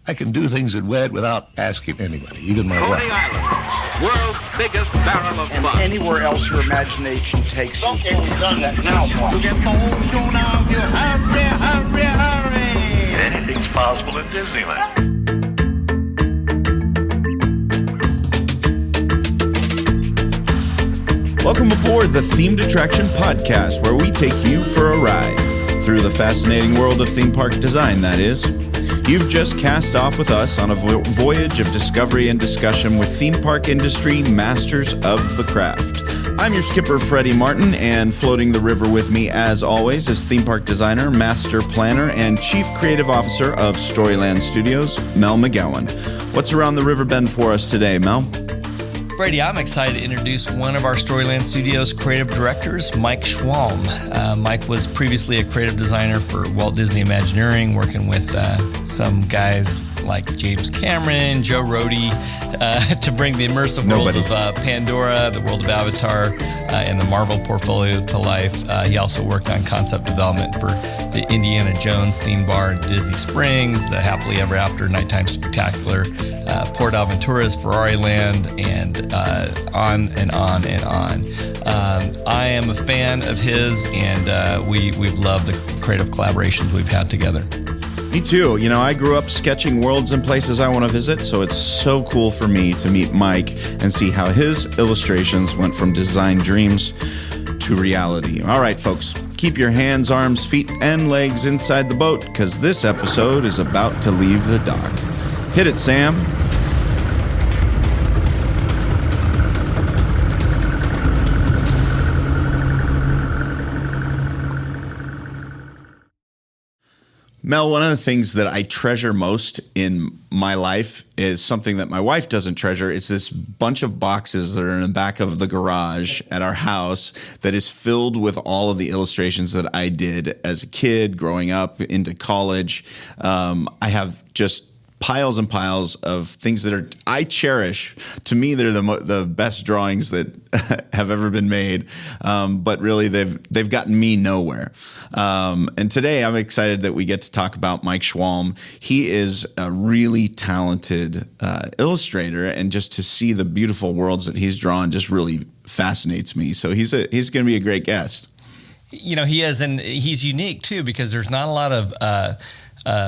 I can do things at WED without asking anybody, even my wife. Coney Island, world's biggest barrel of and fun. anywhere else your imagination takes you. Okay, we've done that now, Paul. To get the whole show now, you hurry. Anything's possible in Disneyland. Welcome aboard the Themed Attraction Podcast, where we take you for a ride through the fascinating world of theme park design, that is. You've just cast off with us on a voyage of discovery and discussion with theme park industry masters of the craft. I'm your skipper, Freddie Martin, and floating the river with me, as always, is theme park designer, master planner, and chief creative officer of Storyland Studios, Mel McGowan. What's around the river bend for us today, Mel? Brady, I'm excited to introduce one of our Storyland Studios creative directors, Mike Schwalm. Mike was previously a creative designer for Walt Disney Imagineering, working with some guys like James Cameron, Joe Rohde, to bring the immersive worlds of Pandora, the world of Avatar, and the Marvel portfolio to life. He also worked on concept development for the Indiana Jones theme bar in Disney Springs, the Happily Ever After Nighttime Spectacular, PortAventura's Ferrari Land, and on and on and on. I am a fan of his, and we've loved the creative collaborations we've had together. Me too. You know, I grew up sketching worlds and places I want to visit, so it's so cool for me to meet Mike and see how his illustrations went from design dreams to reality. All right, folks, keep your hands, arms, feet, and legs inside the boat, because this episode is about to leave the dock. Hit it, Sam. Mel, one of the things that I treasure most in my life is something that my wife doesn't treasure. It's this bunch of boxes that are in the back of the garage at our house that is filled with all of the illustrations that I did as a kid, growing up into college. I have just piles and piles of things that I cherish. To me, they're the best drawings that have ever been made. But really, they've gotten me nowhere. And today, I'm excited that we get to talk about Mike Schwalm. He is a really talented illustrator, and just to see the beautiful worlds that he's drawn just really fascinates me. So he's going to be a great guest. You know, he is, and he's unique too, because there's not a lot of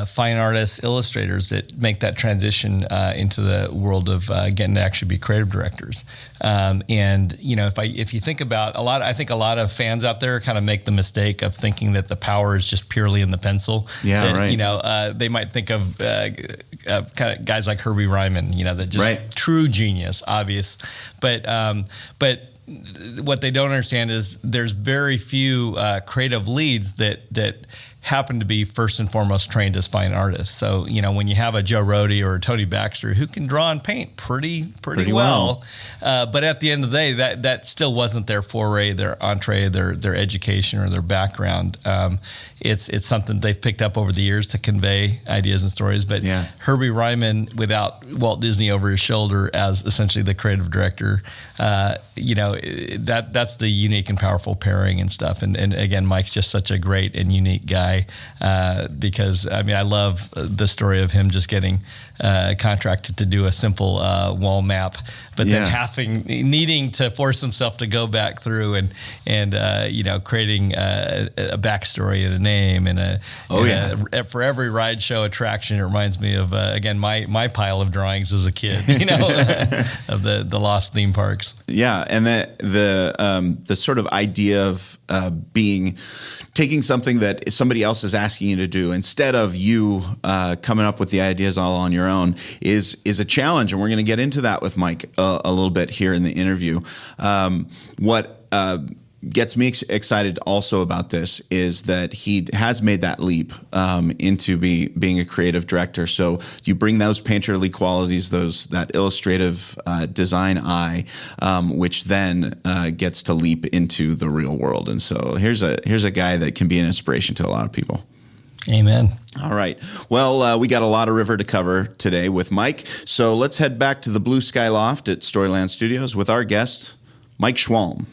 fine artists, illustrators that make that transition into the world of getting to actually be creative directors. And you know, if you think about I think a lot of fans out there kind of make the mistake of thinking that the power is just purely in the pencil. Yeah, that, right. You know, they might think of kind of guys like Herbie Ryman. You know, that just right. True genius, obvious, but what they don't understand is there's very few creative leads that happen to be first and foremost trained as fine artists. So, you know, when you have a Joe Rohde or a Tony Baxter who can draw and paint pretty well, but at the end of the day, that still wasn't their foray, their entree, their education or their background. It's something they've picked up over the years to convey ideas and stories. But yeah. Herbie Ryman, without Walt Disney over his shoulder as essentially the creative director, you know, that's the unique and powerful pairing and stuff. And again, Mike's just such a great and unique guy. Because I mean, I love the story of him just getting contracted to do a simple wall map, but then needing to force himself to go back through and you know, creating a backstory and a name and for every ride show attraction. It reminds me of again my pile of drawings as a kid, you know, of the lost theme parks. Yeah, and the sort of idea of taking something that somebody else is asking you to do instead of you coming up with the ideas all on your own is a challenge, and we're going to get into that with Mike a little bit here in the interview. What gets me excited also about this is that he has made that leap into being a creative director. So you bring those painterly qualities, that illustrative design eye, which then gets to leap into the real world. And so here's a guy that can be an inspiration to a lot of people. Amen. All right. Well, we got a lot of river to cover today with Mike. So let's head back to the Blue Sky Loft at Storyland Studios with our guest, Mike Schwalm.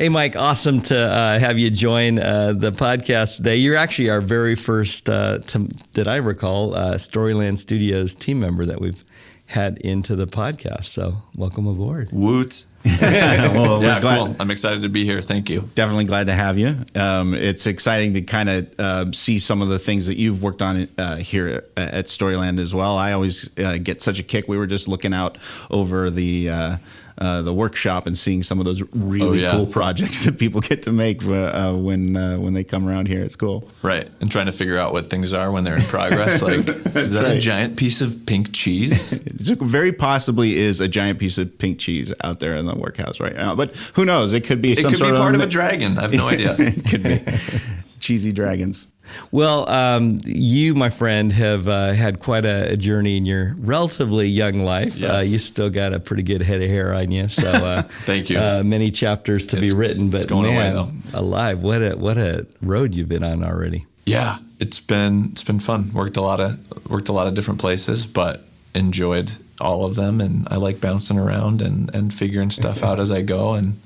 Hey, Mike, awesome to have you join the podcast today. You're actually our very first, that I recall, Storyland Studios team member that we've had into the podcast. So welcome aboard. Woot. Well, Yeah, we're glad, cool. I'm excited to be here. Thank you. definitely glad to have you. It's exciting to kind of see some of the things that you've worked on here at Storyland as well. I always get such a kick. We were just looking out over the workshop and seeing some of those really cool projects that people get to make when they come around here. It's cool. Right. And trying to figure out what things are when they're in progress. Like, is that a giant piece of pink cheese? It very possibly is a giant piece of pink cheese out there in the workhouse right now. But who knows? It could be It some could sort be of part of a dragon. I have no idea. It could be cheesy dragons. Well, you, my friend, have had quite a journey in your relatively young life. Yes. You still got a pretty good head of hair on you. So Thank you. Many chapters to be written, but it's going away, man, though. alive, what a road you've been on already. Yeah, it's been fun. Worked a lot of different places, but enjoyed all of them. And I like bouncing around and figuring stuff out as I go and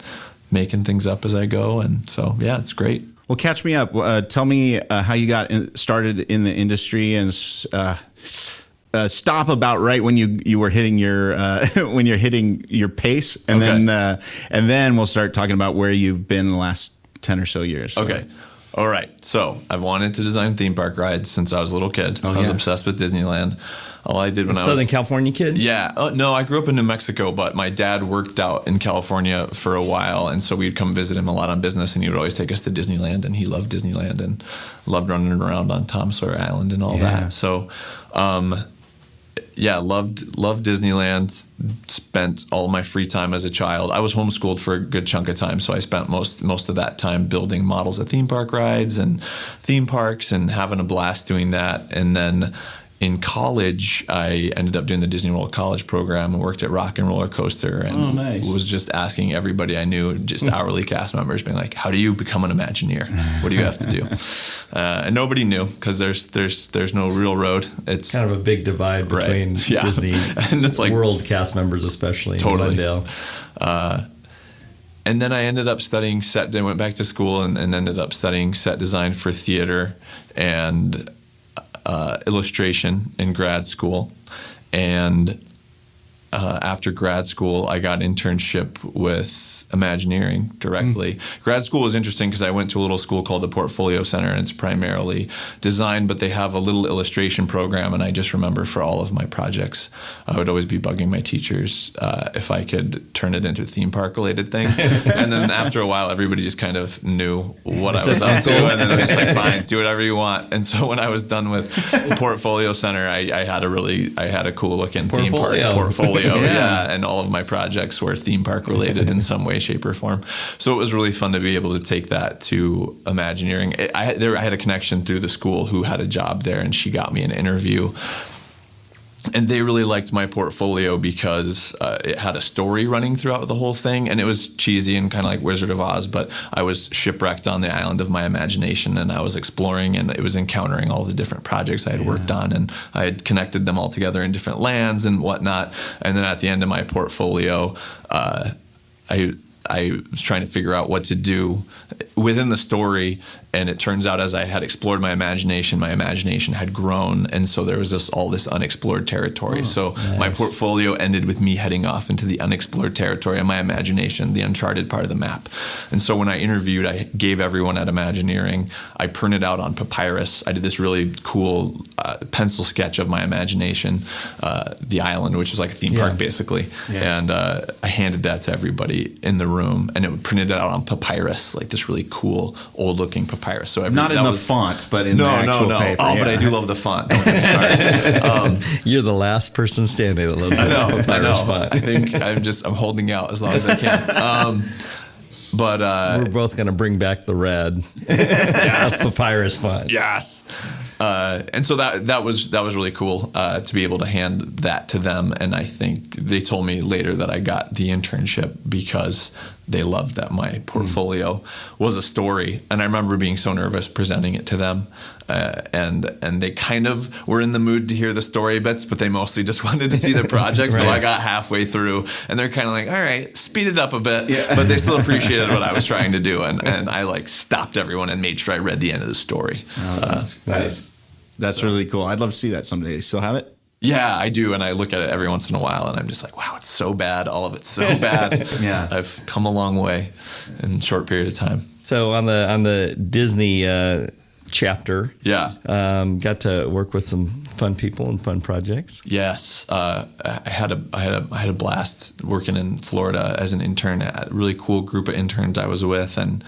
making things up as I go. And so, yeah, it's great. Well, catch me up. Tell me how you got started in the industry, and stop about right when you were hitting your when you're hitting your pace, and then we'll start talking about where you've been the last 10 or so years. Okay. All right. So I've wanted to design theme park rides since I was a little kid. I was obsessed with Disneyland. All I did when I was Southern California kid? Yeah. No, I grew up in New Mexico, but my dad worked out in California for a while. And so we'd come visit him a lot on business, and he would always take us to Disneyland, and he loved Disneyland and loved running around on Tom Sawyer Island and all that. So, loved Disneyland. Spent all my free time as a child. I was homeschooled for a good chunk of time, so I spent most of that time building models of theme park rides and theme parks and having a blast doing that. And then in college, I ended up doing the Disney World College program and worked at Rock and Roller Coaster, and was just asking everybody I knew, just hourly cast members, being like, "How do you become an Imagineer? What do you have to do?" And nobody knew, because there's no real road. It's kind of a big divide between Disney and it's like World cast members, especially totally. in Glendale. And then I ended up studying set. I went back to school and ended up studying set design for theater and illustration in grad school. And after grad school, I got an internship with Imagineering directly. Grad school was interesting because I went to a little school called the Portfolio Center, and it's primarily design, but they have a little illustration program. And I just remember for all of my projects, I would always be bugging my teachers if I could turn it into a theme park related thing. And then after a while, everybody just kind of knew what I was up to, and then I was just like, fine, do whatever you want. And so when I was done with the Portfolio Center, I had a cool looking theme park portfolio. And all of my projects were theme park related in some way, shape, or form. So it was really fun to be able to take that to Imagineering. I had a connection through the school who had a job there, and she got me an interview. And they really liked my portfolio because it had a story running throughout the whole thing. And it was cheesy and kind of like Wizard of Oz, but I was shipwrecked on the island of my imagination, and I was exploring, and it was encountering all the different projects I had worked on, and I had connected them all together in different lands and whatnot. And then at the end of my portfolio, I was trying to figure out what to do within the story, and it turns out as I had explored my imagination had grown, and so there was all this unexplored territory. My portfolio ended with me heading off into the unexplored territory of my imagination, the uncharted part of the map. And so when I interviewed, I gave everyone at Imagineering, I printed out on papyrus. I did this really cool pencil sketch of my imagination, the island, which is like a theme park basically. And I handed that to everybody in the room, and it printed out on papyrus, like this really cool old looking papyrus. So not in the font, but in the actual paper. Oh, but I do love the font. Don't get me started. You're the last person standing that loves the papyrus font. I think I'm holding out as long as I can. But we're both going to bring back the red papyrus font. Yes. And so that was really cool to be able to hand that to them. And I think they told me later that I got the internship because they loved that my portfolio was a story. And I remember being so nervous presenting it to them. And they kind of were in the mood to hear the story bits, but they mostly just wanted to see the project. So I got halfway through and they're kind of like, all right, speed it up a bit. Yeah. But they still appreciated what I was trying to do. And I like stopped everyone and made sure I read the end of the story. Oh, that's nice. That's really cool. I'd love to see that someday. You still have it? Yeah, I do. And I look at it every once in a while and I'm just like, wow, it's so bad. All of it's so bad. Yeah. I've come a long way in a short period of time. So on the Disney chapter, got to work with some fun people and fun projects. Yes, I had a blast working in Florida as an intern. A really cool group of interns I was with, and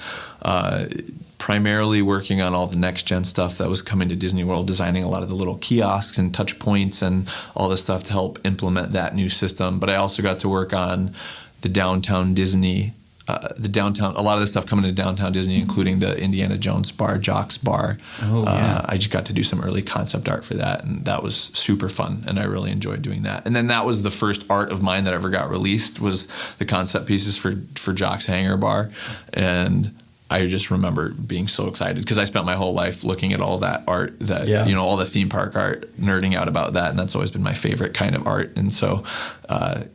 primarily working on all the next gen stuff that was coming to Disney World, designing a lot of the little kiosks and touch points and all this stuff to help implement that new system. But I also got to work on the downtown Disney. A lot of the stuff coming to downtown Disney, including the Indiana Jones bar, Jock's bar. Oh, yeah. I just got to do some early concept art for that, and that was super fun, and I really enjoyed doing that. And then that was the first art of mine that ever got released, was the concept pieces for Jock's Hangar Bar, and I just remember being so excited because I spent my whole life looking at all that art, all the theme park art, nerding out about that, and that's always been my favorite kind of art. And so,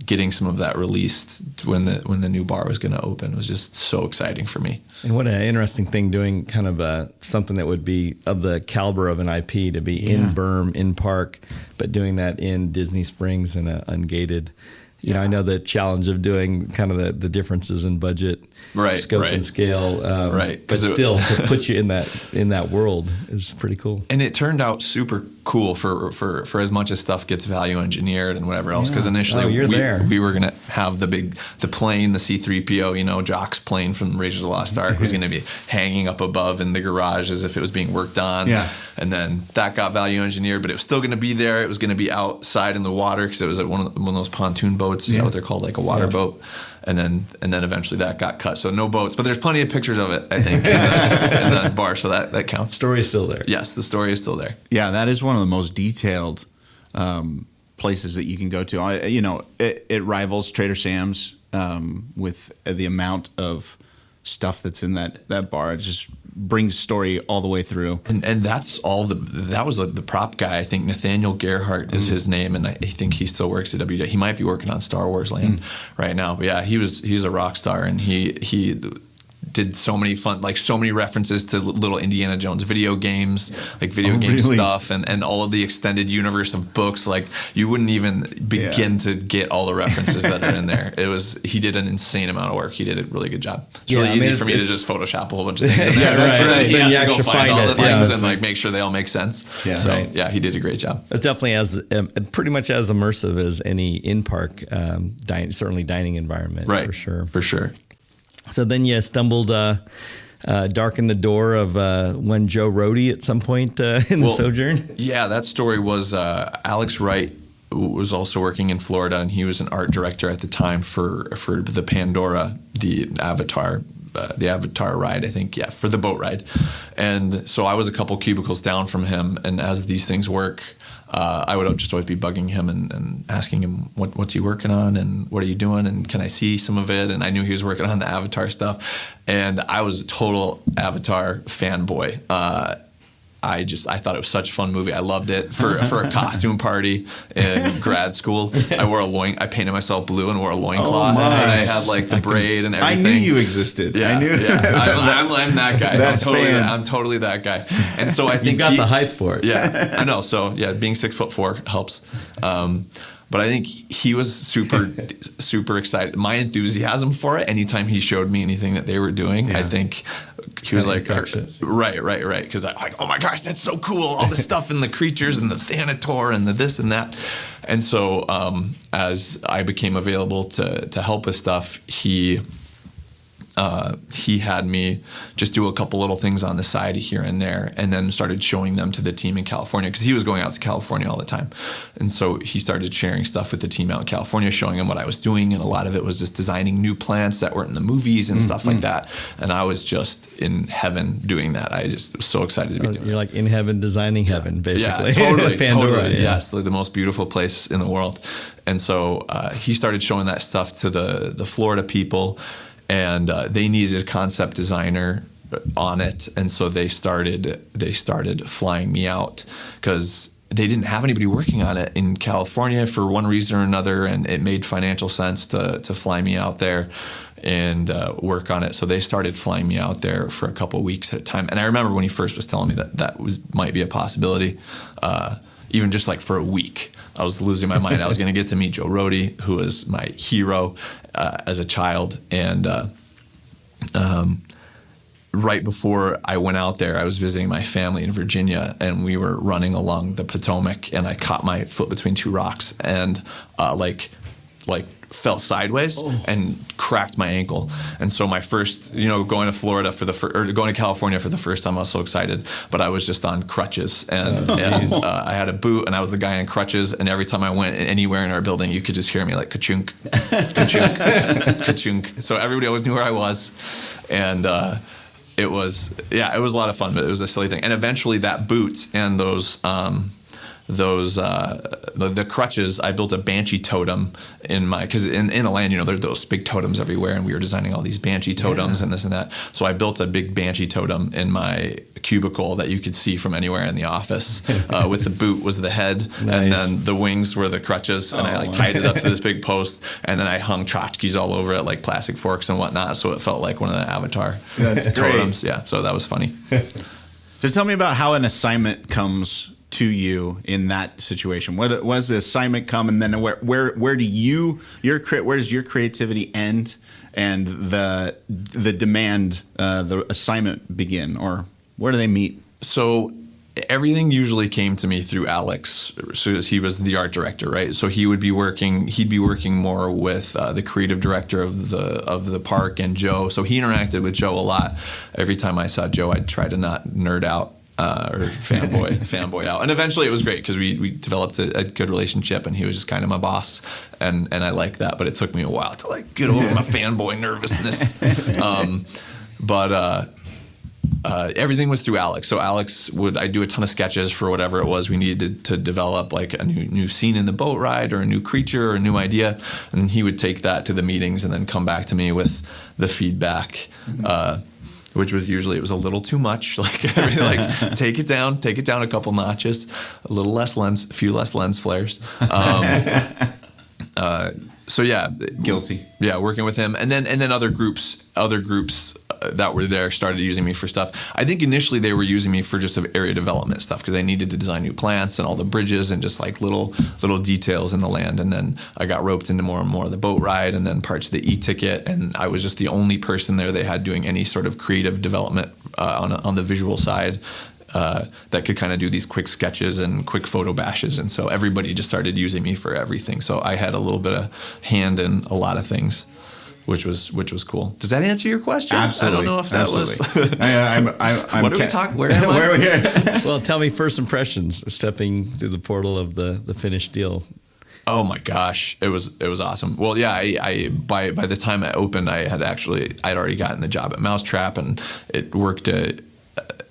getting some of that released when the new bar was going to open was just so exciting for me. And what an interesting thing, doing kind of something that would be of the caliber of an IP to be in Berm, in park, but doing that in Disney Springs in an ungated. You know, I know the challenge of doing kind of the differences in budget, scope, and scale, but still to put you in that world is pretty cool. And it turned out super cool for as much as stuff gets value engineered and whatever else. Because initially we were gonna have the plane, the C-3PO, Jock's plane from Raiders of the Lost Ark was gonna be hanging up above in the garage as if it was being worked on. Yeah. And then that got value engineered, but it was still gonna be there. It was gonna be outside in the water because it was at one of those pontoon boats. Is that what they're called, like a water boat? And then eventually that got cut. So no boats, but there's plenty of pictures of it, I think, in the bar. So that counts. Story is still there. Yes, the story is still there. Yeah, that is one of the most detailed places that you can go to. It rivals Trader Sam's with the amount of stuff that's in that bar. It just brings story all the way through. And that's all that was the prop guy. I think Nathaniel Gerhardt is his name, and I think he still works at WJ. He might be working on Star Wars Land right now. But yeah, he's a rock star, and he did so many so many references to little Indiana Jones video games, stuff, and all of the extended universe of books. Like, you wouldn't even begin to get all the references that are in there. He did an insane amount of work. He did a really good job. It's really easy for me to just Photoshop a whole bunch of things in there. He has to go find all the things and make sure they all make sense. Yeah. So he did a great job. It's definitely pretty much as immersive as any in-park certainly dining environment. Right. For sure. So then you stumbled, darkened the door of when Joe Rohde at some point in the Sojourn. Yeah, that story was Alex Wright was also working in Florida, and he was an art director at the time for the Pandora, the Avatar ride, I think, for the boat ride. And so I was a couple cubicles down from him, and as these things work, I would just always be bugging him and asking him what's he working on and what are you doing and can I see some of it? And I knew he was working on the Avatar stuff, and I was a total Avatar fanboy. I thought it was such a fun movie. I loved it. For a costume party in grad school, I painted myself blue and wore a loincloth. Oh, nice. And I had the braid and everything. I knew you existed. Yeah, I knew. Yeah. I'm that guy. I'm totally that guy. And so I think you got the height for it. Yeah, I know. So being 6'4" helps. But I think he was super excited. My enthusiasm for it, anytime he showed me anything that they were doing, I think he was like, right. Because I'm like, oh my gosh, that's so cool. All the stuff and the creatures and the Thanator and the this and that. And so as I became available to help with stuff, he had me just do a couple little things on the side here and there, and then started showing them to the team in California because he was going out to California all the time. And so he started sharing stuff with the team out in California, showing them what I was doing. And a lot of it was just designing new plants that weren't in the movies and stuff like that. And I was just in heaven doing that. I just was so excited to be doing it. You're like in heaven, designing heaven, basically. Yeah, totally. Pandora. Totally. Yeah. Yes, the most beautiful place in the world. And so he started showing that stuff to the Florida people. and they needed a concept designer on it, and so they started flying me out because they didn't have anybody working on it in California for one reason or another, and it made financial sense to fly me out there and work on it. So they started flying me out there for a couple of weeks at a time. And I remember when he first was telling me that might be a possibility, even just like for a week. I was losing my mind. I was going to get to meet Joe Rohde, who was my hero as a child. And right before I went out there, I was visiting my family in Virginia, and we were running along the Potomac, and I caught my foot between two rocks and like fell sideways and cracked my ankle. And so my first, going to Florida or going to California for the first time, I was so excited, but I was just on crutches, and I had a boot, and I was the guy on crutches. And every time I went anywhere in our building, you could just hear me like ka-chunk, ka-chunk, ka-chunk. So everybody always knew where I was, and it was a lot of fun, but it was a silly thing. And eventually that boot and the crutches, I built a banshee totem because in Atlanta, there's those big totems everywhere, and we were designing all these banshee totems and this and that. So I built a big banshee totem in my cubicle that you could see from anywhere in the office. With the boot was the head, and then the wings were the crutches, and I tied it up to this big post, and then I hung tchotchkes all over it, like plastic forks and whatnot, so it felt like one of the Avatar totems. Yeah, so that was funny. So tell me about how an assignment comes to you in that situation. What does the assignment come, and then where does your creativity end and the demand, the assignment begin, or where do they meet? So everything usually came to me through Alex. So he was the art director, right? So he'd be working more with the creative director of the park and Joe. So he interacted with Joe a lot. Every time I saw Joe, I'd try to not nerd out. Or fanboy out, and eventually it was great because we developed a good relationship, and he was just kind of my boss, and I liked that. But it took me a while to get over my fanboy nervousness. But everything was through Alex. So I'd do a ton of sketches for whatever it was we needed to develop, like a new scene in the boat ride or a new creature or a new idea, and then he would take that to the meetings and then come back to me with the feedback. Which was usually, it was a little too much. Take it down a couple notches, a few less lens flares. So yeah, guilty. Yeah, working with him, and then other groups that were there started using me for stuff. I think initially they were using me for just area development stuff because they needed to design new plants and all the bridges and just little details in the land. And then I got roped into more and more of the boat ride and then parts of the e-ticket, and I was just the only person there they had doing any sort of creative development on the visual side. That could kind of do these quick sketches and quick photo bashes, and so everybody just started using me for everything. So I had a little bit of hand in a lot of things, which was cool. Does that answer your question? Absolutely. I don't know if that was. What are we talking? Where am I? Well, tell me first impressions stepping through the portal of the finished deal. Oh my gosh, it was awesome. Well, yeah, I by the time I opened, I'd already gotten the job at Mousetrap, and it worked.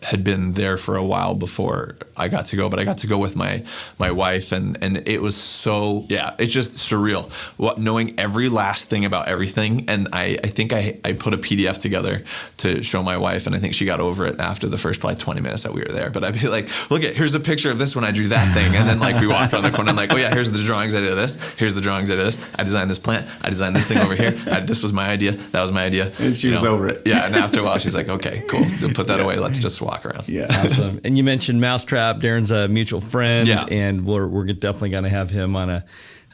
Had been there for a while before I got to go, but I got to go with my wife, and it was it's just surreal. Knowing every last thing about everything, and I think I put a PDF together to show my wife, and I think she got over it after the first probably 20 minutes that we were there. But I'd be like, look, here's a picture of this when I drew that thing, and then we walked around the corner, and I'm like, oh yeah, here's the drawings I did of this, here's the drawings I did of this, I designed this plant, I designed this thing over here, this was my idea, that was my idea. And she was over it. Yeah, and after a while she's like, okay, cool, put that away, let's just walk around. Yeah, awesome. And you mentioned Mousetrap. Darren's a mutual friend, yeah, and we're definitely going to have him on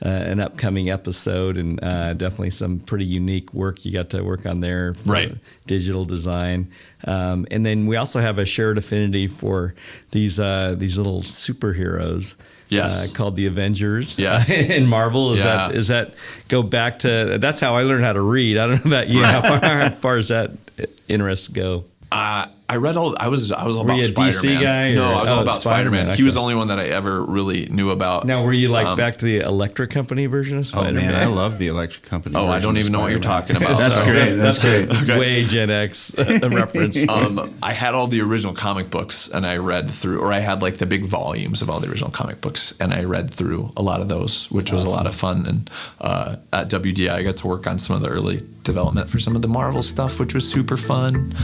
an upcoming episode, and definitely some pretty unique work you got to work on there, for right? Digital design, and then we also have a shared affinity for these little superheroes. Yes. Called the Avengers. Yes. In Marvel. Is that go back to, that's how I learned how to read. I don't know about you. How far does that interest go? I read all. I was all Were about you a DC Spider-Man. guy, No, or- I was all about Spider-Man. Spider-Man, He was okay. the only one that I ever really knew about. Now, were you like back to the Electric Company version of Oh Spider-Man? man, I love the Electric Company. Oh, I don't even know what you're talking about. That's So- great. That's great. Way Gen X reference. I had all the original comic books, and I read through, or I had like the big volumes of all the original comic books, and I read through a lot of those, which was a lot of fun. And at WDI, I got to work on some of the early development for some of the Marvel stuff, which was super fun.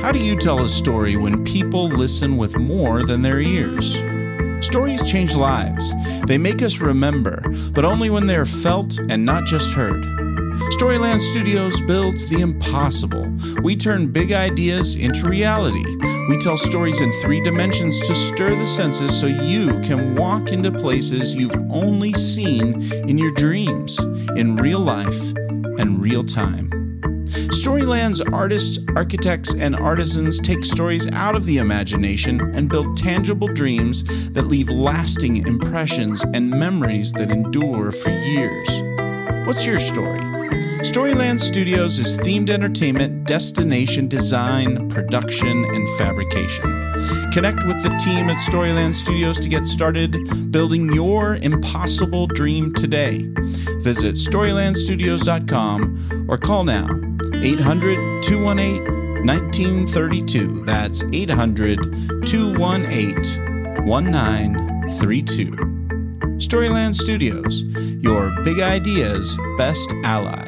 How do you tell a story when people listen with more than their ears? Stories change lives. They make us remember, but only when they are felt and not just heard. Storyland Studios builds the impossible. We turn big ideas into reality. We tell stories in 3 dimensions to stir the senses so you can walk into places you've only seen in your dreams, in real life and real time. Storyland's artists, architects, and artisans take stories out of the imagination and build tangible dreams that leave lasting impressions and memories that endure for years. What's your story? Storyland Studios is themed entertainment, destination design, production, and fabrication. Connect with the team at Storyland Studios to get started building your impossible dream today. Visit StorylandStudios.com or call now 800-218-1932. That's 800-218-1932. Storyland Studios, your big ideas' best ally.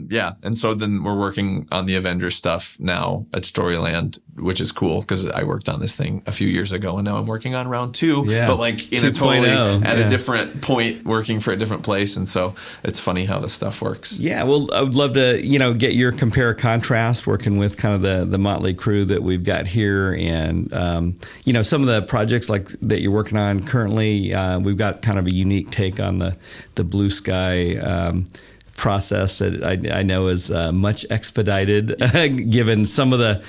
Yeah, and so then we're working on the Avengers stuff now at Storyland, which is cool because I worked on this thing a few years ago, and now I'm working on round 2, Yeah. but like in a 2.0, totally at yeah. a different point, working for a different place, and so it's funny how this stuff works. Yeah, well, I would love to, get your compare contrast working with kind of the motley crew that we've got here, and some of the projects like that you're working on currently. We've got kind of a unique take on the blue sky process that I know is much expedited, given some of the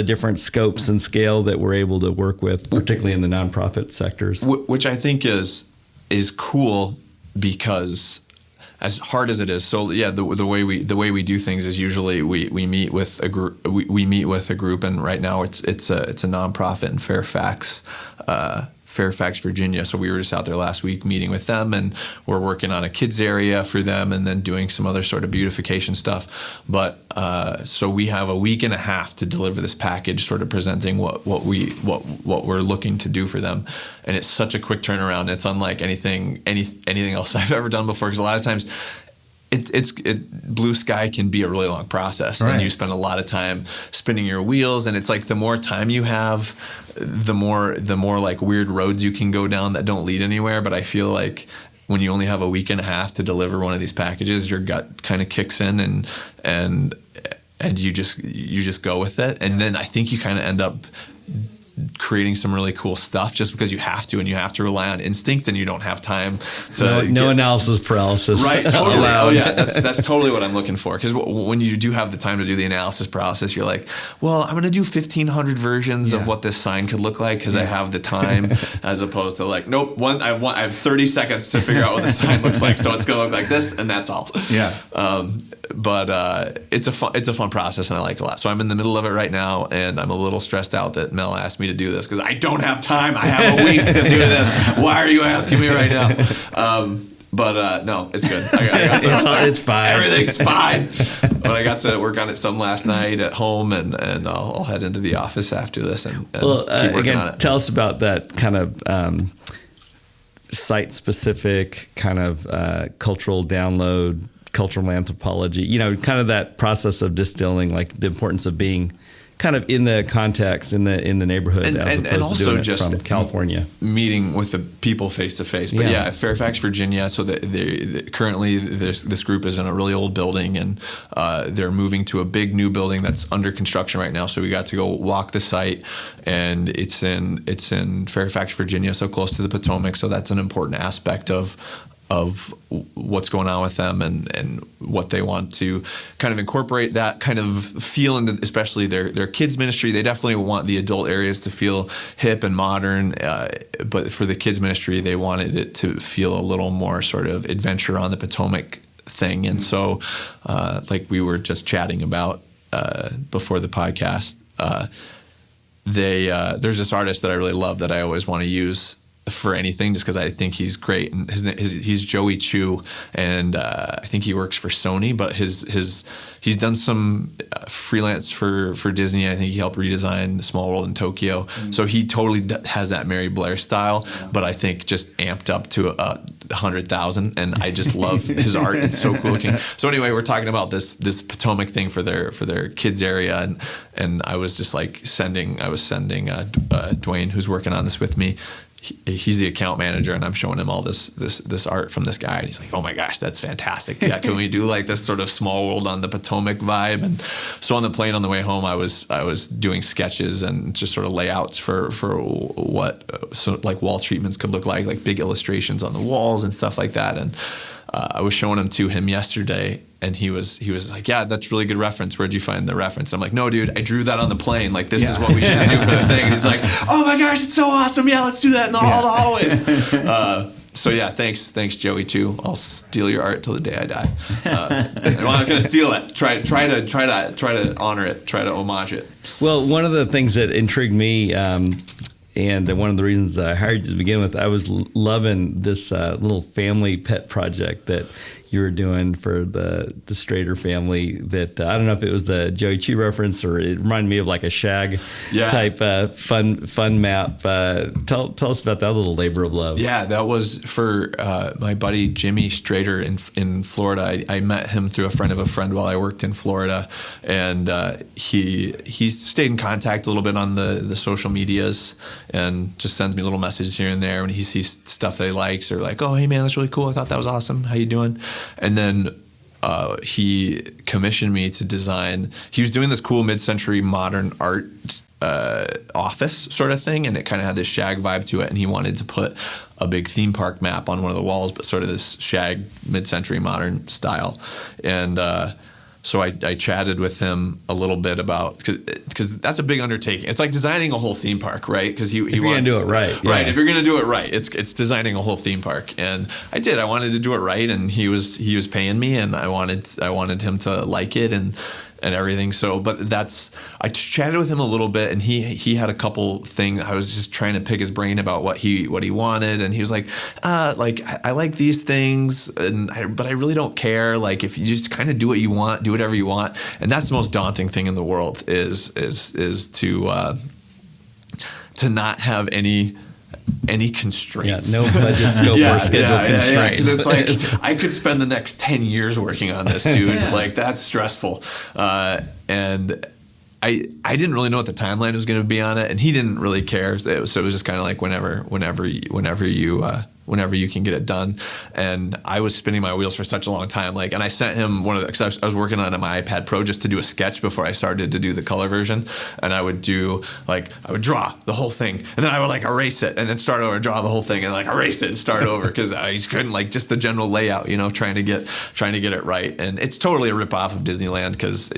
different scopes and scale that we're able to work with, particularly in the nonprofit sectors. Which I think is cool because as hard as it is. So yeah, the way we do things is usually we meet with a group. We meet with a group, and right now it's a nonprofit in Fairfax, Virginia. So we were just out there last week meeting with them, and we're working on a kids area for them, and then doing some other sort of beautification stuff. But so we have a week and a half to deliver this package, sort of presenting what we're looking to do for them, and it's such a quick turnaround. It's unlike anything else I've ever done before, because a lot of times blue sky can be a really long process, right. And you spend a lot of time spinning your wheels, and it's like the more time you have, the more like weird roads you can go down that don't lead anywhere. But I feel like when you only have a week and a half to deliver one of these packages, your gut kind of kicks in, and you just go with it, and then I think you kind of end up creating some really cool stuff just because you have to, and you have to rely on instinct, and you don't have time to no analysis paralysis. Right, totally. Oh yeah, that's totally what I'm looking for. Because when you do have the time to do the analysis paralysis, you're like, well, I'm going to do 1,500 versions of what this sign could look like because I have the time, as opposed to like, nope, I have 30 seconds to figure out what the sign looks like, so it's going to look like this, and that's all. Yeah. But it's a fun process, and I like it a lot. So I'm in the middle of it right now, and I'm a little stressed out that Mel asked me to do this because I don't have time. I have a week to do this. Why are you asking me right now? But no, it's good. It's fine. Everything's fine. But I got to work on it some last night at home, and I'll head into the office after this and keep working on it. Tell us about that kind of site-specific kind of cultural download, cultural anthropology, kind of that process of distilling, like the importance of being kind of in the context, in the neighborhood, as opposed and also to doing just it from California. Meeting with the people face to face. But yeah, Fairfax, Virginia. So currently this group is in a really old building, and they're moving to a big new building that's under construction right now. So we got to go walk the site, and it's in Fairfax, Virginia, so close to the Potomac. So that's an important aspect of what's going on with them and what they want to kind of incorporate that kind of feel into, especially their kids ministry. They definitely want the adult areas to feel hip and modern, but for the kids ministry, they wanted it to feel a little more sort of adventure on the Potomac thing. And so, like we were just chatting about before the podcast, there's this artist that I really love that I always want to use for anything, just because I think he's great. And he's Joey Chu, and I think he works for Sony. But he's done some freelance for Disney. I think he helped redesign Small World in Tokyo. So he totally has that Mary Blair style, but I think just amped up to 100,000. And I just love his art. It's so cool looking. So anyway, we're talking about this Potomac thing for their kids area, and I was just like sending Dwayne, who's working on this with me. He's the account manager, and I'm showing him all this art from this guy, and he's like, "Oh my gosh, that's fantastic! Yeah, can we do like this sort of Small World on the Potomac vibe?" And so on the plane on the way home, I was doing sketches and just sort of layouts for what like wall treatments could look like big illustrations on the walls and stuff like that. And I was showing them to him yesterday, and he was like, "Yeah, that's really good reference. Where'd you find the reference?" I'm like, "No, dude, I drew that on the plane. Like, this is what we should do for the thing." And he's like, "Oh my gosh, it's so awesome! Yeah, let's do that in all the hallways." So yeah, thanks, Joey too. I'll steal your art till the day I die. I'm not gonna steal it. Try to honor it. Try to homage it. Well, one of the things that intrigued me. And one of the reasons I hired you to begin with, I was loving this little family pet project that you were doing for the Strader family. That I don't know if it was the Joey Chi reference or it reminded me of like a shag type fun map. Tell us about that little labor of love. Yeah, that was for my buddy Jimmy Strader in Florida. I met him through a friend of a friend while I worked in Florida, and he stayed in contact a little bit on the social medias and just sends me little messages here and there when he sees stuff that he likes, or like, "Oh, hey man, that's really cool. I thought that was awesome. How you doing?" And then he commissioned me to design. He was doing this cool mid-century modern art office sort of thing, and it kind of had this shag vibe to it. And he wanted to put a big theme park map on one of the walls, but sort of this shag mid-century modern style. And so I chatted with him a little bit about, because that's a big undertaking. It's like designing a whole theme park, right? Because he wants, you're gonna do it right, right? If you're gonna do it right, it's designing a whole theme park. And I did. I wanted to do it right, and he was paying me, and I wanted him to like it and everything. So, but I chatted with him a little bit, and he had a couple things. I was just trying to pick his brain about what he wanted, and he was like I like these things, but I really don't care. Like, if you just kind of do what you want, do whatever you want, and that's the most daunting thing in the world is to not have any constraints. Yeah, no budget, scope, or schedule constraints. It's like I could spend the next 10 years working on this, dude. Like, that's stressful. And I didn't really know what the timeline was going to be on it, and he didn't really care. So it was just kind of like whenever you can get it done. And I was spinning my wheels for such a long time. Like, and I sent him because I was working on it on my iPad Pro just to do a sketch before I started to do the color version. And I would draw the whole thing, and then I would like erase it and then start over, draw the whole thing and like erase it and start over, because I just couldn't, like, just the general layout, trying to get it right. And it's totally a ripoff of Disneyland, because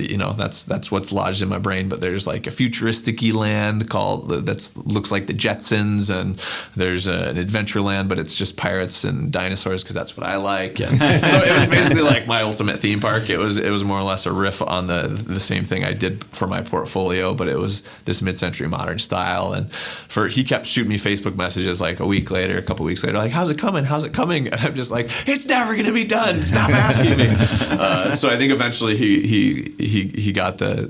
that's what's lodged in my brain. But there's like a futuristic-y land that looks like the Jetsons, and there's an Adventureland, but it's just pirates and dinosaurs, because that's what I like. And so it was basically like my ultimate theme park. It was more or less a riff on the same thing I did for my portfolio, but it was this mid-century modern style. And he kept shooting me Facebook messages like a couple weeks later, like, how's it coming? And I'm just like, it's never gonna be done. Stop asking me. So I think eventually he got the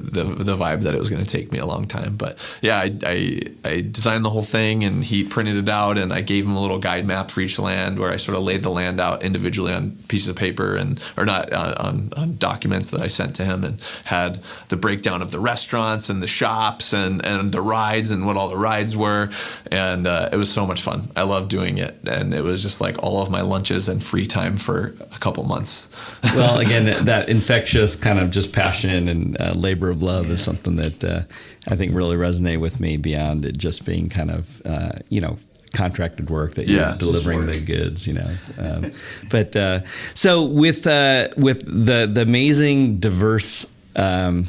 vibe that it was going to take me a long time. But yeah, I designed the whole thing, and he printed it out, and I gave him a little guide map for each land, where I sort of laid the land out individually on pieces of paper, or not on documents that I sent to him, and had the breakdown of the restaurants and the shops and the rides and what all the rides were. And it was so much fun. I loved doing it, and it was just like all of my lunches and free time for a couple months. Well, again, that infectious kind of just passion and labor of love is something that I think really resonated with me, beyond it just being kind of contracted work that Yeah, you're delivering the goods, you know. So with the amazing diverse kind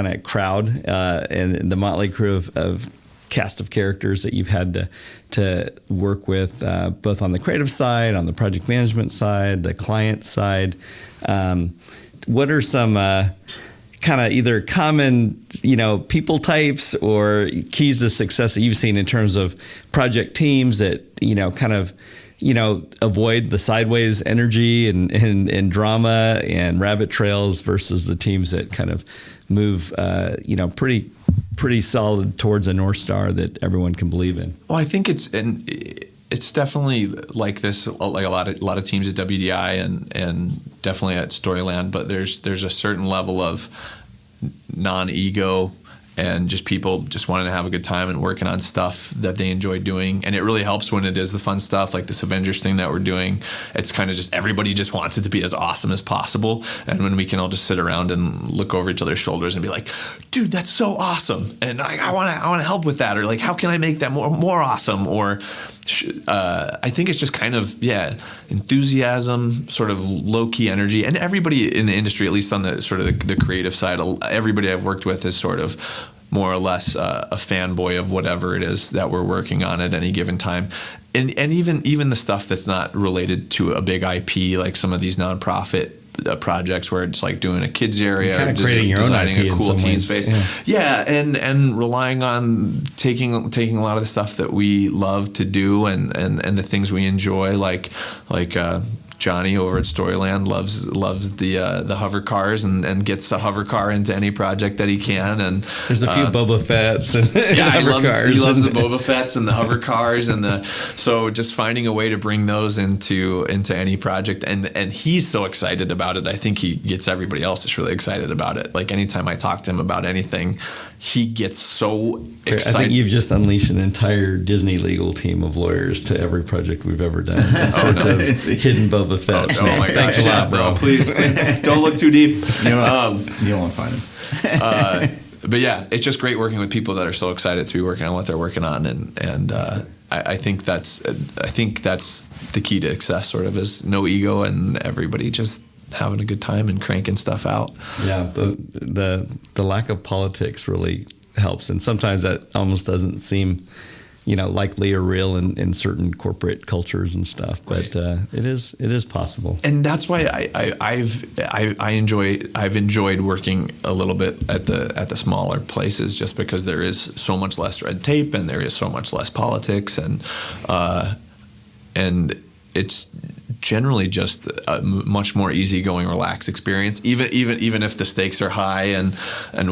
of crowd and the motley crew of cast of characters that you've had to work with, both on the creative side, on the project management side, the client side, what are some kind of either common, you know, people types or keys to success that you've seen in terms of project teams that, you know, kind of, you know, avoid the sideways energy and drama and rabbit trails versus the teams that kind of move, you know, pretty solid towards a North Star that everyone can believe in? Well, I think it's definitely like this, like a lot of teams at WDI and definitely at Storyland, but there's a certain level of non-ego and just people just wanting to have a good time and working on stuff that they enjoy doing. And it really helps when it is the fun stuff like this Avengers thing that we're doing. It's kind of just everybody just wants it to be as awesome as possible. And when we can all just sit around and look over each other's shoulders and be like, dude, that's so awesome. And I want to help with that. Or like, how can I make that more awesome? Or I think it's just kind of, enthusiasm, sort of low-key energy. And everybody in the industry, at least on the sort of the creative side, everybody I've worked with is sort of more or less a fanboy of whatever it is that we're working on at any given time. And even the stuff that's not related to a big IP, like some of these nonprofit projects where it's like doing a kids area, kind of creating your own IP a cool in some teen ways. space. Yeah, and relying on taking a lot of the stuff that we love to do and the things we enjoy, like Johnny over at Storyland loves the hover cars and gets the hover car into any project that he can. And there's a few Boba Fett's and he loves the Boba Fett's and the hover cars so just finding a way to bring those into any project, and he's so excited about it. I think he gets everybody else just really excited about it. Like anytime I talk to him about anything, he gets so excited. I think you've just unleashed an entire Disney legal team of lawyers to every project we've ever done. It's hidden Boba Fett. Oh my Thanks gosh, a lot, bro. Please don't look too deep. You don't want to find him. But yeah, it's just great working with people that are so excited to be working on what they're working on, and I think that's the key to success. Sort of is no ego and everybody just having a good time and cranking stuff out. Yeah, the lack of politics really helps, and sometimes that almost doesn't seem, you know, likely or real in certain corporate cultures and stuff. But it is possible, and that's why I've enjoyed working a little bit at the smaller places, just because there is so much less red tape and there is so much less politics, and it's generally just a much more easygoing, relaxed experience. Even if the stakes are high and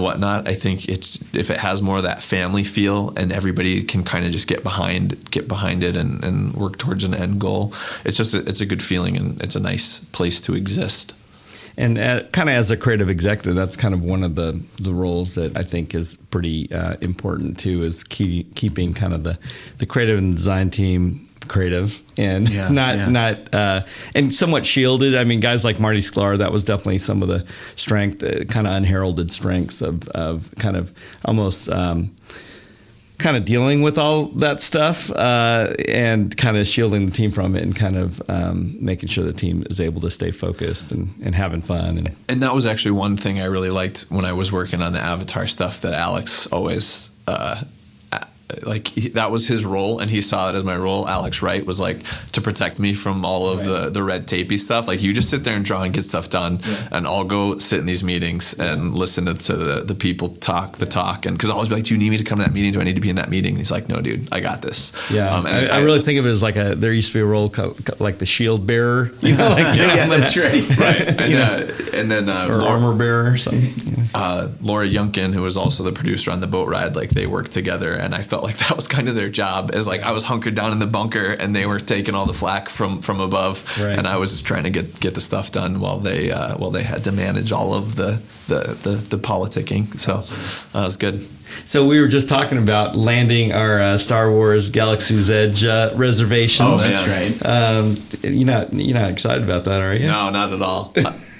whatnot, I think if it has more of that family feel and everybody can kind of just get behind it and work towards an end goal, it's a good feeling and it's a nice place to exist. And kind of as a creative executive, that's kind of one of the roles that I think is pretty important too, is keeping kind of the creative and design team creative and and somewhat shielded. I mean, guys like Marty Sklar, that was definitely some of the strength, kind of unheralded strengths of kind of almost kind of dealing with all that stuff and kind of shielding the team from it and kind of making sure the team is able to stay focused and having fun. And that was actually one thing I really liked when I was working on the Avatar stuff, that Alex always that was his role, and he saw it as my role. Alex Wright was like to protect me from all of the red tapey stuff. Like, you just sit there and draw and get stuff done, and I'll go sit in these meetings and listen to the people talk the talk. And because I always be like, do you need me to come to that meeting? Do I need to be in that meeting? And he's like, no, dude, I got this. Yeah, I really think of it as like there used to be a role like the shield bearer. You know, like, that's right. Right. And then or armor bearer or something. Laura Yunkin, who was also the producer on the boat ride, like they worked together, and I felt like that was kind of their job, as like I was hunkered down in the bunker and they were taking all the flack from above, and I was just trying to get the stuff done while they had to manage all of the politicking. So that was good. So we were just talking about landing our Star Wars Galaxy's Edge reservations. Oh, that's right. You're not excited about that, are you? No, not at all.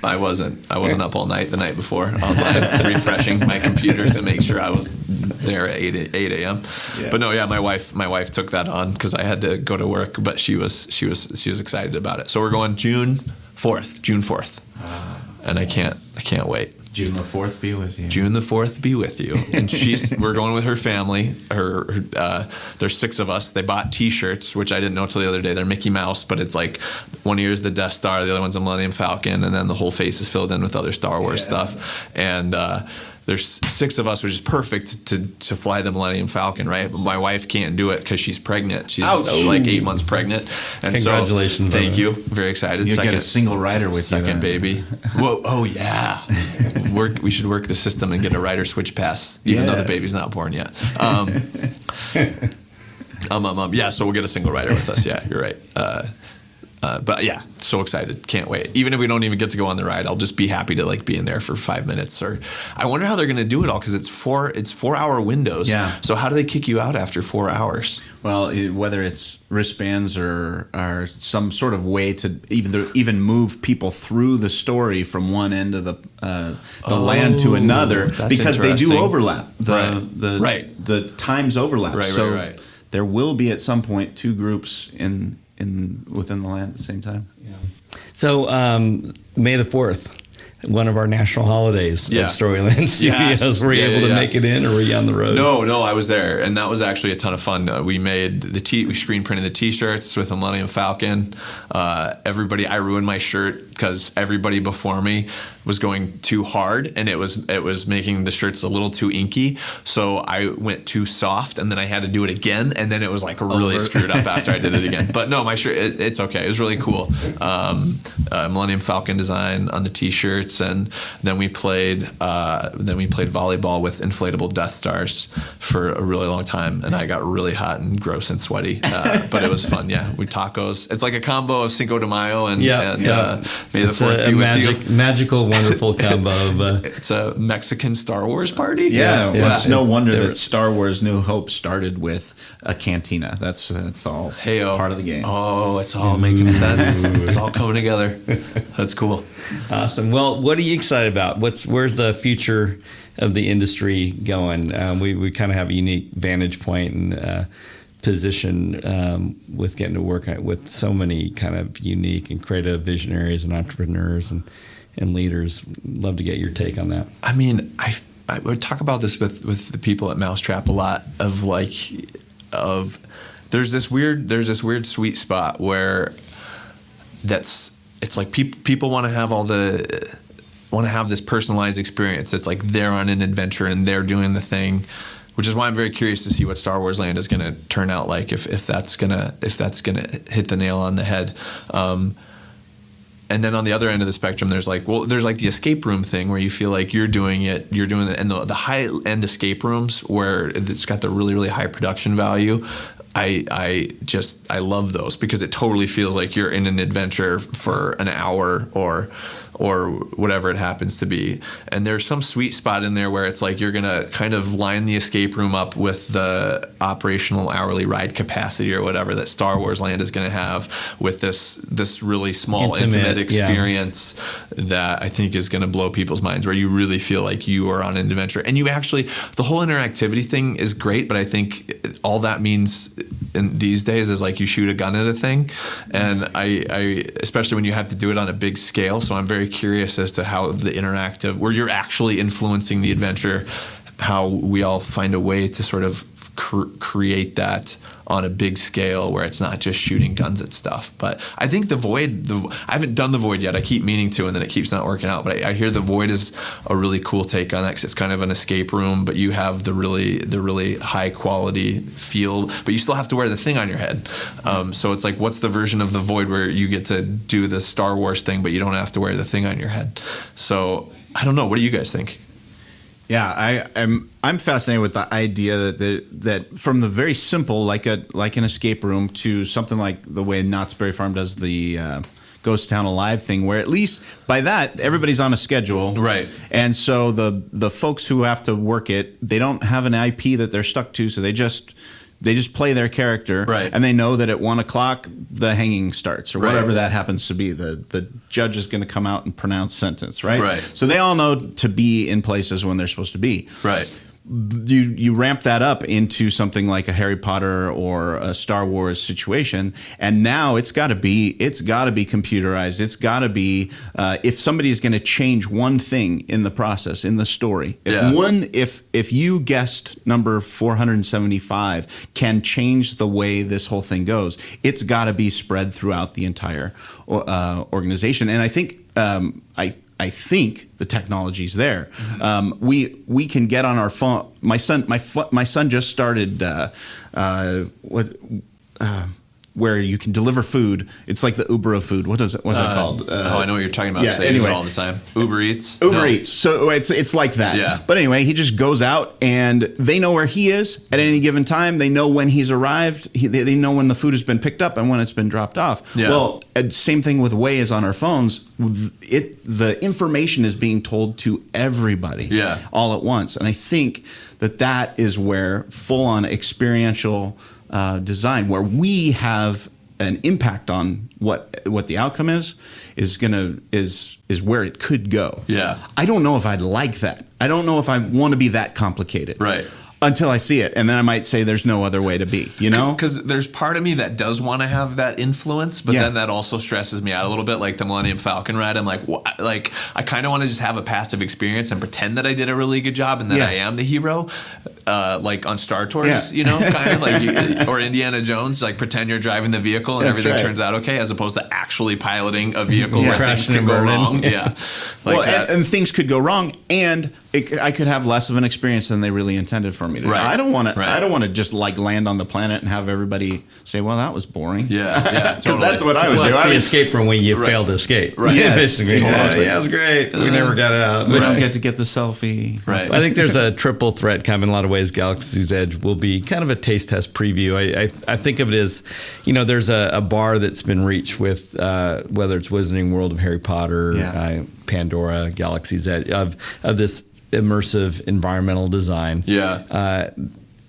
I wasn't up all night the night before online refreshing my computer to make sure I was there at 8 a.m. Yeah. But no, yeah, my wife took that on because I had to go to work, but she was excited about it. So we're going June 4th, and I can't wait. June the 4th be with you. June the 4th be with you. And we're going with her family. There's 6 of us. They bought T-shirts, which I didn't know till the other day. They're Mickey Mouse, but it's like one ear's the Death Star, the other one's a Millennium Falcon, and then the whole face is filled in with other Star Wars stuff. And there's 6 of us, which is perfect to fly the Millennium Falcon, right? But my wife can't do it because she's pregnant. She's like 8 months pregnant. And congratulations! So, thank you. Very excited. You get a single rider with you. Second baby. Whoa! Oh yeah. We should work the system and get a rider switch pass, even though the baby's not born yet. Yeah. So we'll get a single rider with us. Yeah, you're right. But yeah, so excited. Can't wait. Even if we don't even get to go on the ride, I'll just be happy to like be in there for 5 minutes. Or I wonder how they're going to do it all because it's 4-hour windows. Yeah. So how do they kick you out after 4 hours? Well, whether it's wristbands or some sort of way to even move people through the story from one end of the land to another, because they do overlap. The times overlap. Right. There will be at some point 2 groups within the land at the same time. Yeah. So May the 4th, one of our national holidays at Storyland Studios. Were you able to make it in, or were you on the road? No, I was there, and that was actually a ton of fun. We made we screen printed the T-shirts with the Millennium Falcon. I ruined my shirt because everybody before me was going too hard, and it was making the shirts a little too inky. So I went too soft, and then I had to do it again, and then it was like really screwed up after I did it again. But no, my shirt, it's okay. It was really cool. Millennium Falcon design on the T-shirts, and then we played volleyball with inflatable Death Stars for a really long time, and I got really hot and gross and sweaty. But it was fun. Yeah, we tacos. It's like a combo of Cinco de Mayo and May the 4th be with you. Magical, wonderful combo of. It's a Mexican Star Wars party. Well, it's no wonder that Star Wars New Hope started with a cantina. That's all part of the game. Oh, it's all making sense. It's all coming together. That's cool. Awesome. Well, what are you excited about? Where's the future of the industry going? We kind of have a unique vantage point and position with getting to work with so many kind of unique and creative visionaries and entrepreneurs and leaders. Love to get your take on that. I mean, I would talk about this with the people at Mousetrap a lot of there's this weird sweet spot where it's like people want to have this personalized experience. It's like they're on an adventure and they're doing the thing, which is why I'm very curious to see what Star Wars Land is going to turn out like if that's gonna hit the nail on the head. And then on the other end of the spectrum, there's the escape room thing where you feel like you're doing it, and the high end escape rooms where it's got the really, really high production value. I love those because it totally feels like you're in an adventure for an hour or whatever it happens to be. And there's some sweet spot in there where it's like you're going to kind of line the escape room up with the operational hourly ride capacity or whatever that Star Wars Land is going to have with this really small, intimate experience that I think is going to blow people's minds, where you really feel like you are on an adventure. And you actually, the whole interactivity thing is great, but I think all that means in these days is like you shoot a gun at a thing. And I especially when you have to do it on a big scale. So I'm very curious as to how the interactive, where you're actually influencing the adventure, how we all find a way to sort of create that on a big scale where it's not just shooting guns at stuff. But I think the Void, I haven't done the Void yet. I keep meaning to, and then it keeps not working out. But I hear the Void is a really cool take on it, 'cause it's kind of an escape room, but you have the really high quality feel, but you still have to wear the thing on your head. So it's like, what's the version of the Void where you get to do the Star Wars thing, but you don't have to wear the thing on your head? So I don't know. What do you guys think? Yeah, I'm fascinated with the idea that from the very simple, like an escape room, to something like the way Knott's Berry Farm does the Ghost Town Alive thing, where at least by that everybody's on a schedule, right? And so the folks who have to work it, they don't have an IP that they're stuck to, so they just play their character, Right. and they know that at 1 o'clock the hanging starts, or Right. whatever that happens to be. The judge is going to come out and pronounce sentence, right? Right. So they all know to be in places when they're supposed to be. Right. You ramp that up into something like a Harry Potter or a Star Wars situation, and now it's got to be computerized. It's got to be if somebody's going to change one thing in the process, in the story. If you guessed number 475 can change the way this whole thing goes, it's got to be spread throughout the entire organization. And I think I think the technology's there. We can get on our phone. My son just started where you can deliver food. It's like the Uber of food. What's it called? I know what you're talking about. Yeah, I say anyway. it all the time. Uber Eats. Uber Eats. So it's like that. Yeah. But anyway, he just goes out and they know where he is at any given time. They know when he's arrived. They know when the food has been picked up and when it's been dropped off. Yeah. Well, same thing with Waze on our phones. The information is being told to everybody all at once. And I think that is where full-on experiential design, where we have an impact on what the outcome is where it could go. Yeah. I don't know if I'd like that. I don't know if I want to be that complicated. Right. Until I see it, and then I might say there's no other way to be, you know? Because there's part of me that does want to have that influence, but then that also stresses me out a little bit. Like the Millennium Falcon ride, I'm like, what? Like I kind of want to just have a passive experience and pretend that I did a really good job and that I am the hero, like on Star Tours, you know, kind of like or Indiana Jones, like pretend you're driving the vehicle and everything turns out okay, as opposed to actually piloting a vehicle where things can go wrong. Yeah, like and things could go wrong, and I could have less of an experience than they really intended for me to. Right. I don't want to. Right. I don't want to just like land on the planet and have everybody say, "Well, that was boring." Yeah, Because that's what I would do. It's the escape room when you fail to escape. Right. Yes, basically. exactly. Yeah, it was great. We never got out. We don't get to get the selfie. Right. I think there's a triple threat kind of in a lot of ways. Galaxy's Edge will be kind of a taste test preview. I think of it as, you know, there's a bar that's been reached with whether it's Wizarding World of Harry Potter, Pandora, Galaxy's Edge, of this immersive environmental design. Yeah.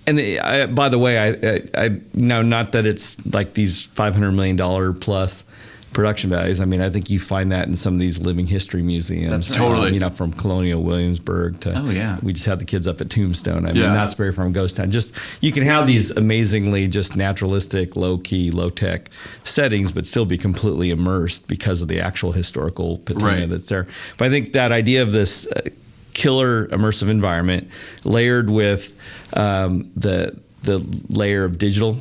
And by the way, I know not that it's like these $500 million plus production values. I mean, I think you find that in some of these living history museums. That's right. Totally. You know, from Colonial Williamsburg to we just had the kids up at Tombstone. I mean, that's very from Ghost Town. Just you can have these amazingly just naturalistic, low key, low tech settings, but still be completely immersed because of the actual historical patina that's there. But I think that idea of this killer immersive environment layered with the layer of digital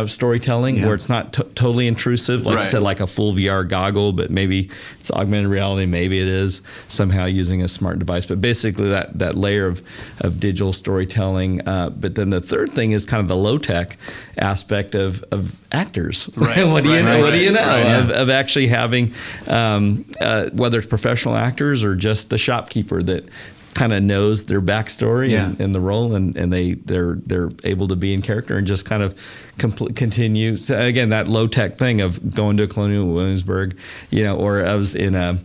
storytelling where it's not totally intrusive, like you said, like a full VR goggle, but maybe it's augmented reality, maybe it is somehow using a smart device, but basically that layer of digital storytelling. But then the third thing is kind of the low tech aspect of actors. Right. What do you know? What do you know Right. of actually having whether it's professional actors or just the shopkeeper that kind of knows their backstory and the role, and they're able to be in character and just kind of continue. So again, that low tech thing of going to Colonial Williamsburg, you know, or I was in a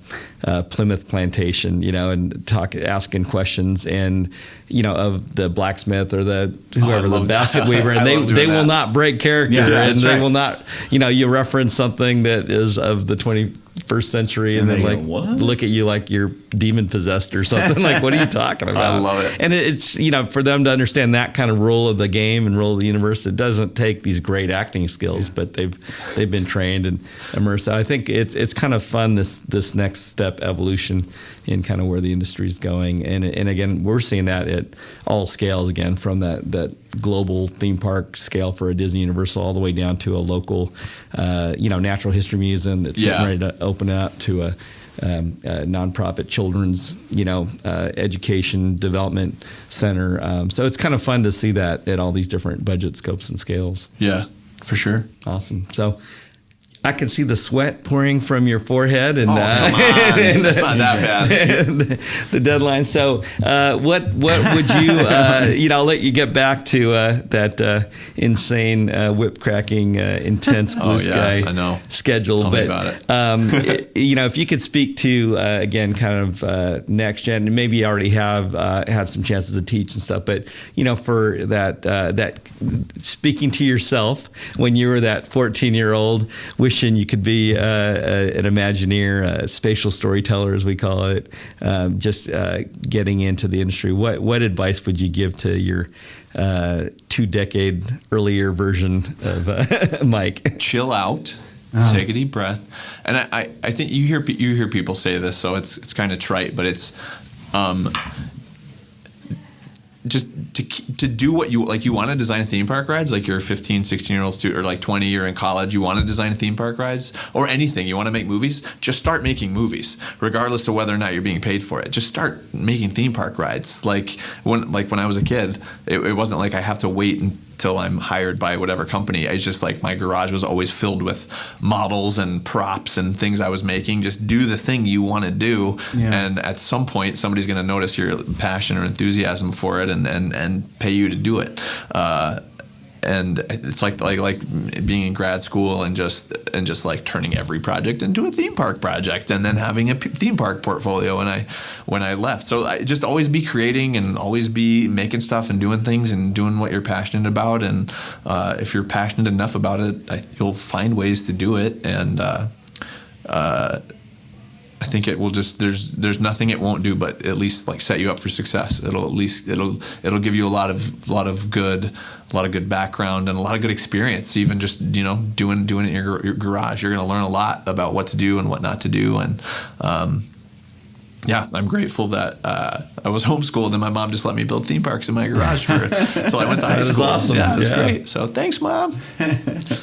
Plymouth plantation, you know, and asking questions, and you know, of the blacksmith or the whoever, the basket weaver, and they will not break character, and they will not, you know, you reference something that is of the 21st century, and then like look at you like you're demon possessed or something. Like, what are you talking about? I love it. And it's, you know, for them to understand that kind of role of the game and role of the universe, it doesn't take these great acting skills, but they've been trained and immersed. I think it's kind of fun, this next step evolution in kind of where the industry is going. And again, we're seeing that at all scales, again, from that global theme park scale for a Disney Universal all the way down to a local, natural history museum that's getting ready to open up, to a nonprofit children's, education development center. So it's kind of fun to see that at all these different budget scopes and scales. Yeah, for sure. Awesome. So I can see the sweat pouring from your forehead, and come on. That's not that bad. the deadline. So, what would you? I'll let you get back to that insane whip cracking, intense blue sky I know. schedule. Tell me about it. If you could speak to again, kind of next gen, and maybe you already have had some chances to teach and stuff, but for that speaking to yourself when you were that 14-year-old, wishing you could be an Imagineer, a spatial storyteller, as we call it, just getting into the industry. What advice would you give to your 2-decade earlier version of Mike? Chill out. Take a deep breath. And I think you hear people say this, so it's kind of trite, but it's just to do what you like. You want to design theme park rides, like you're a 15, 16-year-old student, or like 20, you're in college, you want to design theme park rides or anything, you want to make movies, just start making movies, regardless of whether or not you're being paid for it. Just start making theme park rides. Like when I was a kid, it wasn't like I have to wait until I'm hired by whatever company. It's just like my garage was always filled with models and props and things I was making. Just do the thing you want to do, and at some point somebody's going to notice your passion or enthusiasm for it and pay you to do it. And it's like being in grad school and just like turning every project into a theme park project, and then having a theme park portfolio. And when I left, so I just always be creating and always be making stuff and doing things and doing what you're passionate about. And if you're passionate enough about it, you'll find ways to do it. And I think it will just there's nothing it won't do but at least like set you up for success. It'll give you a lot of good background and a lot of good experience. Even just doing it in your garage, you're going to learn a lot about what to do and what not to do. And I'm grateful that I was homeschooled and my mom just let me build theme parks in my garage until I went to high school. Awesome. Yeah, it was great. So thanks, Mom.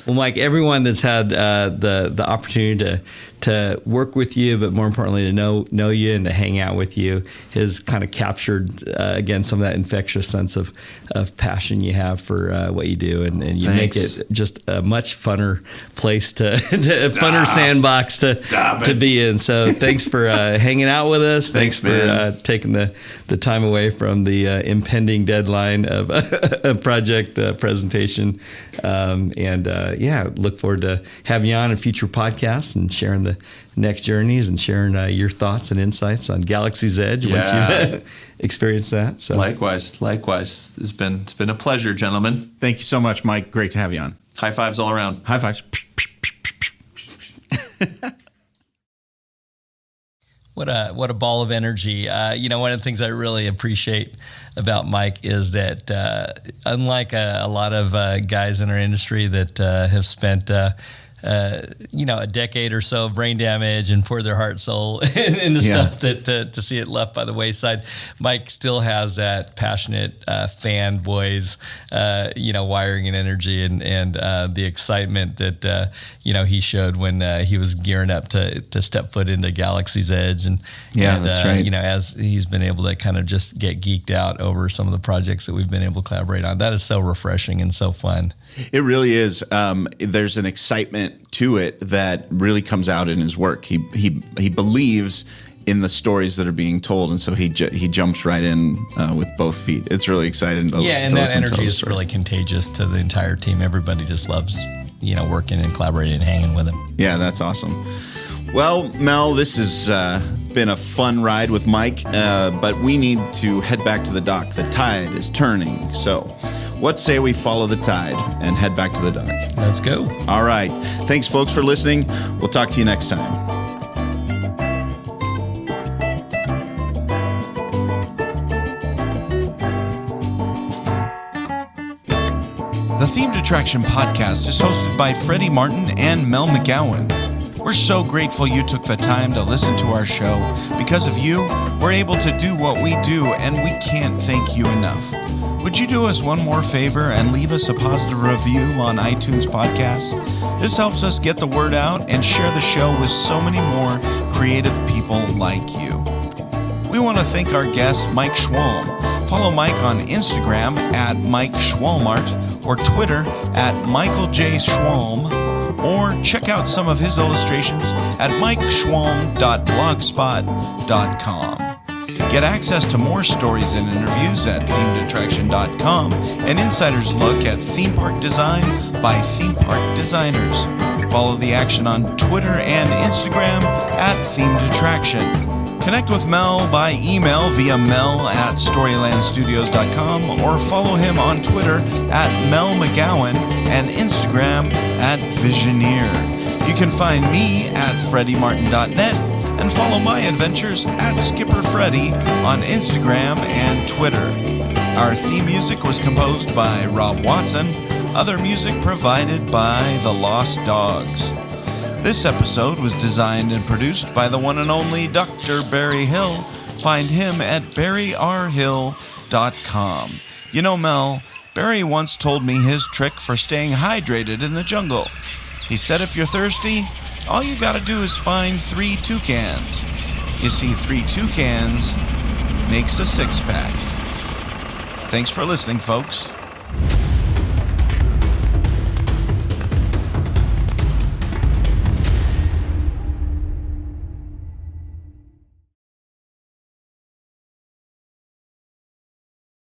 Well, Mike, everyone that's had the opportunity to work with you, but more importantly to know you and to hang out with you, has kind of captured again some of that infectious sense of passion you have for what you do, and you make it just a much funner place to funner sandbox to be in. So thanks for hanging out with us. Thanks for taking the time away from the impending deadline of a project presentation. Look forward to having you on in future podcasts and sharing the next journeys and sharing your thoughts and insights on Galaxy's Edge once you've experienced that. So likewise, it's been a pleasure, gentlemen. Thank you so much, Mike. Great to have you on. High fives all around. High fives. What a ball of energy. One of the things I really appreciate about Mike is that unlike a lot of guys in our industry that have spent a decade or so of brain damage and poured their heart, soul into stuff that to see it left by the wayside, Mike still has that passionate fanboys, wiring and energy and the excitement that he showed when he was gearing up to step foot into Galaxy's Edge, and that's right. As he's been able to kind of just get geeked out over some of the projects that we've been able to collaborate on. That is so refreshing and so fun. It really is. There's an excitement to it that really comes out in his work. He believes in the stories that are being told, and so he jumps right in with both feet. It's really exciting. And that energy is really contagious to the entire team. Everybody just loves working and collaborating and hanging with him. Yeah, that's awesome. Well, Mel, this has been a fun ride with Mike, but we need to head back to the dock. The tide is turning, so what say we follow the tide and head back to the dock? Let's go. All right. Thanks, folks, for listening. We'll talk to you next time. The Themed Attraction Podcast is hosted by Freddie Martin and Mel McGowan. We're so grateful you took the time to listen to our show. Because of you, we're able to do what we do, and we can't thank you enough. Would you do us one more favor and leave us a positive review on iTunes Podcasts? This helps us get the word out and share the show with so many more creative people like you. We want to thank our guest, Mike Schwalm. Follow Mike on Instagram at Mike Schwalmart or Twitter at Michael J. Schwalm. or check out some of his illustrations at MikeSchwalm.blogspot.com. Get access to more stories and interviews at themedattraction.com, an insider's look at theme park design by theme park designers. Follow the action on Twitter and Instagram at Themed Attraction. Connect with Mel by email via mel@storylandstudios.com or follow him on Twitter at Mel McGowan and Instagram at Visioneer. You can find me at freddymartin.net and follow my adventures at Skipper Freddy on Instagram and Twitter. Our theme music was composed by Rob Watson. Other music provided by The Lost Dogs. This episode was designed and produced by the one and only Dr. Barry Hill. Find him at barryrhill.com. You know, Mel, Barry once told me his trick for staying hydrated in the jungle. He said if you're thirsty, all you gotta do is find 3 toucans. You see, 3 toucans makes a 6-pack. Thanks for listening, folks.